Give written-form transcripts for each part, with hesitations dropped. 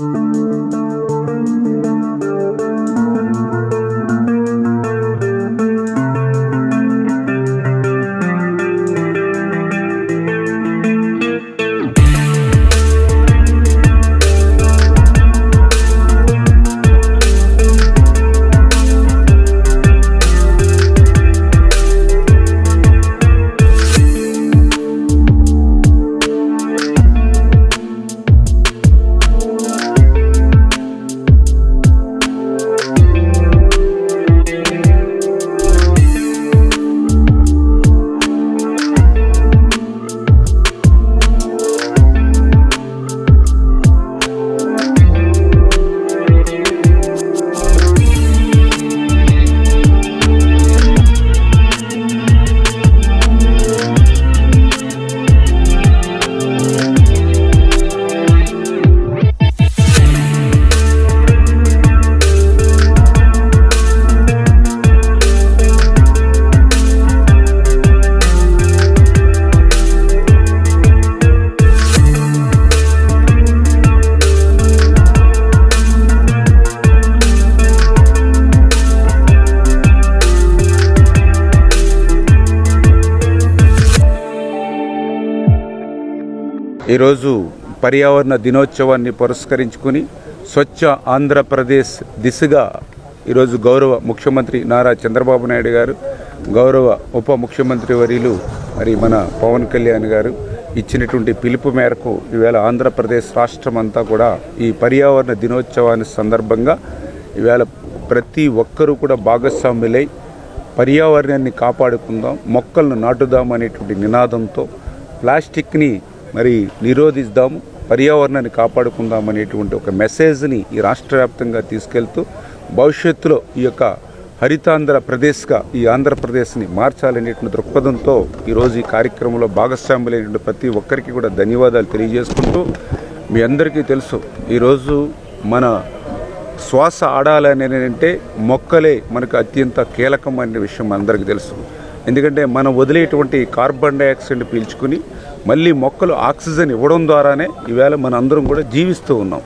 ఈరోజు పర్యావరణ దినోత్సవాన్ని పురస్కరించుకుని స్వచ్ఛ ఆంధ్రప్రదేశ్ దిశగా ఈరోజు గౌరవ ముఖ్యమంత్రి నారా చంద్రబాబు నాయుడు గారు, గౌరవ ఉప ముఖ్యమంత్రి వర్యులు మరి మన పవన్ కళ్యాణ్ గారు ఇచ్చినటువంటి పిలుపు మేరకు ఈవేళ ఆంధ్రప్రదేశ్ రాష్ట్రం అంతా కూడా ఈ పర్యావరణ దినోత్సవాన్ని సందర్భంగా ఈవేళ ప్రతి ఒక్కరూ కూడా భాగస్వాములై పర్యావరణాన్ని కాపాడుకుందాం, మొక్కలను నాటుదాం అనేటువంటి నినాదంతో ప్లాస్టిక్ని మరి నిరోధిద్దాము, పర్యావరణాన్ని కాపాడుకుందాం అనేటువంటి ఒక మెసేజ్ని ఈ రాష్ట్ర వ్యాప్తంగా తీసుకెళ్తూ భవిష్యత్తులో ఈ యొక్క హరితాంధ్రప్రదేశ్గా ఈ ఆంధ్రప్రదేశ్ని మార్చాలనేటువంటి దృక్పథంతో ఈరోజు ఈ కార్యక్రమంలో భాగస్వాములైనటువంటి ప్రతి ఒక్కరికి కూడా ధన్యవాదాలు తెలియజేసుకుంటూ, మీ అందరికీ తెలుసు ఈరోజు మన శ్వాస ఆడాలని అంటే మొక్కలే మనకు అత్యంత కీలకం అనే విషయం అందరికీ తెలుసు. ఎందుకంటే మనం వదిలేటువంటి కార్బన్ డైఆక్సైడ్ పీల్చుకుని మళ్ళీ మొక్కలు ఆక్సిజన్ ఇవ్వడం ద్వారానే ఈవేళ మన అందరం కూడా జీవిస్తూ ఉన్నాం.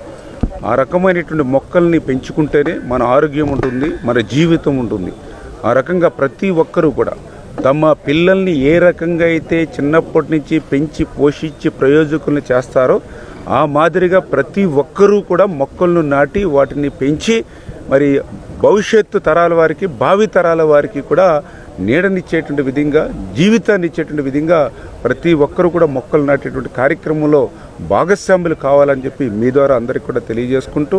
ఆ రకమైనటువంటి మొక్కల్ని పెంచుకుంటేనే మన ఆరోగ్యం ఉంటుంది, మన జీవితం ఉంటుంది. ఆ రకంగా ప్రతి ఒక్కరూ కూడా తమ పిల్లల్ని ఏ రకంగా అయితే చిన్నప్పటి నుంచి పెంచి పోషించి ప్రయోజకులను చేస్తారో ఆ మాదిరిగా ప్రతి ఒక్కరూ కూడా మొక్కలను నాటి వాటిని పెంచి మరి భవిష్యత్తు తరాల వారికి, భావి తరాల వారికి కూడా నీడనిచ్చేటువంటి విధంగా, జీవితాన్ని ఇచ్చేటువంటి విధంగా ప్రతి ఒక్కరూ కూడా మొక్కలు నాటేటువంటి కార్యక్రమంలో భాగస్వాములు కావాలని చెప్పి మీ ద్వారా అందరికీ కూడా తెలియజేసుకుంటూ,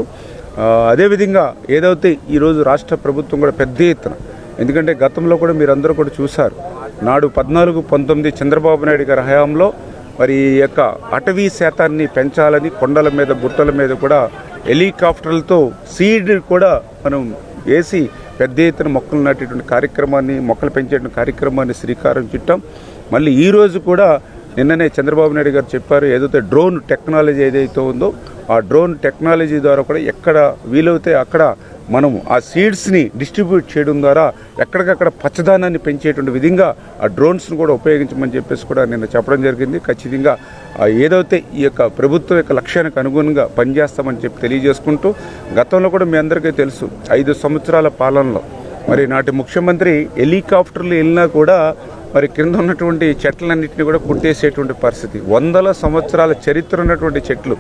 అదేవిధంగా ఏదైతే ఈరోజు రాష్ట్ర ప్రభుత్వం కూడా పెద్ద ఎత్తున, ఎందుకంటే గతంలో కూడా మీరందరూ కూడా చూశారు, నాడు 14-19 చంద్రబాబు నాయుడు గారి హయాంలో మరి ఈ యొక్క అటవీ శాతాన్ని పెంచాలని కొండల మీద, గుట్టల మీద కూడా హెలికాప్టర్లతో సీడ్ కూడా మనం వేసి పెద్ద ఎత్తున మొక్కలు నాటేటువంటి కార్యక్రమాన్ని, మొక్కలు పెంచేటువంటి కార్యక్రమాన్ని శ్రీకారం చుట్టాం. మళ్ళీ ఈరోజు కూడా నిన్ననే చంద్రబాబు నాయుడు గారు చెప్పారు, ఏదైతే డ్రోన్ టెక్నాలజీ ఏదైతే ఉందో ఆ డ్రోన్ టెక్నాలజీ ద్వారా కూడా ఎక్కడ వీలవుతే అక్కడ మనం ఆ సీడ్స్ని డిస్ట్రిబ్యూట్ చేయడం ద్వారా ఎక్కడికక్కడ పచ్చదనాన్ని పెంచేటువంటి విధంగా ఆ డ్రోన్స్ను కూడా ఉపయోగించమని చెప్పేసి కూడా నిన్న చెప్పడం జరిగింది. ఖచ్చితంగా ఏదైతే ఈ యొక్క ప్రభుత్వం యొక్క లక్ష్యానికి అనుగుణంగా పనిచేస్తామని చెప్పి తెలియజేసుకుంటూ, గతంలో కూడా మీ అందరికీ తెలుసు 5 సంవత్సరాల పాలనలో మరి నాటి ముఖ్యమంత్రి హెలికాప్టర్లు వెళ్ళినా కూడా మరి కింద ఉన్నటువంటి చెట్లన్నింటినీ కూడా కొట్టేసేటువంటి పరిస్థితి. 100 సంవత్సరాల చరిత్ర ఉన్నటువంటి చెట్లు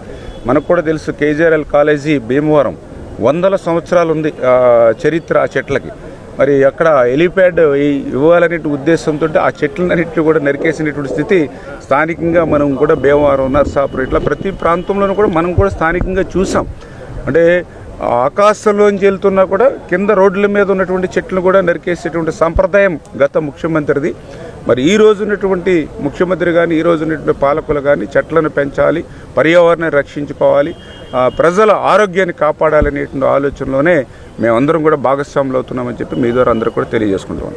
మనకు కూడా తెలుసు. కేజీఆర్ఎల్ కాలేజీ భీమవరం 100 సంవత్సరాలు ఉంది చరిత్ర ఆ చెట్లకి. మరి అక్కడ హెలిప్యాడ్ ఇవ్వాలనే ఉద్దేశంతో ఆ చెట్లన్నింటినీ కూడా నరికేసినటువంటి స్థితి స్థానికంగా మనం కూడా భీమవరం, నర్సాపురం ఇట్లా ప్రతి ప్రాంతంలోనూ కూడా మనం కూడా స్థానికంగా చూసాం. అంటే ఆకాశంలోంచి వెళ్తున్నా కూడా కింద రోడ్ల మీద ఉన్నటువంటి చెట్లను కూడా నరికేసేటువంటి సంప్రదాయం గత ముఖ్యమంత్రిది. మరి ఈ రోజు ఉన్నటువంటి ముఖ్యమంత్రి కానీ, ఈ రోజు ఉన్నటువంటి పాలకులు కానీ చెట్లను పెంచాలి, పర్యావరణాన్ని రక్షించుకోవాలి, ప్రజల ఆరోగ్యాన్ని కాపాడాలనేటువంటి ఆలోచనలోనే మేమందరం కూడా భాగస్వాములు అవుతున్నామని చెప్పి మీ ద్వారా అందరూ కూడా తెలియజేసుకుంటాం.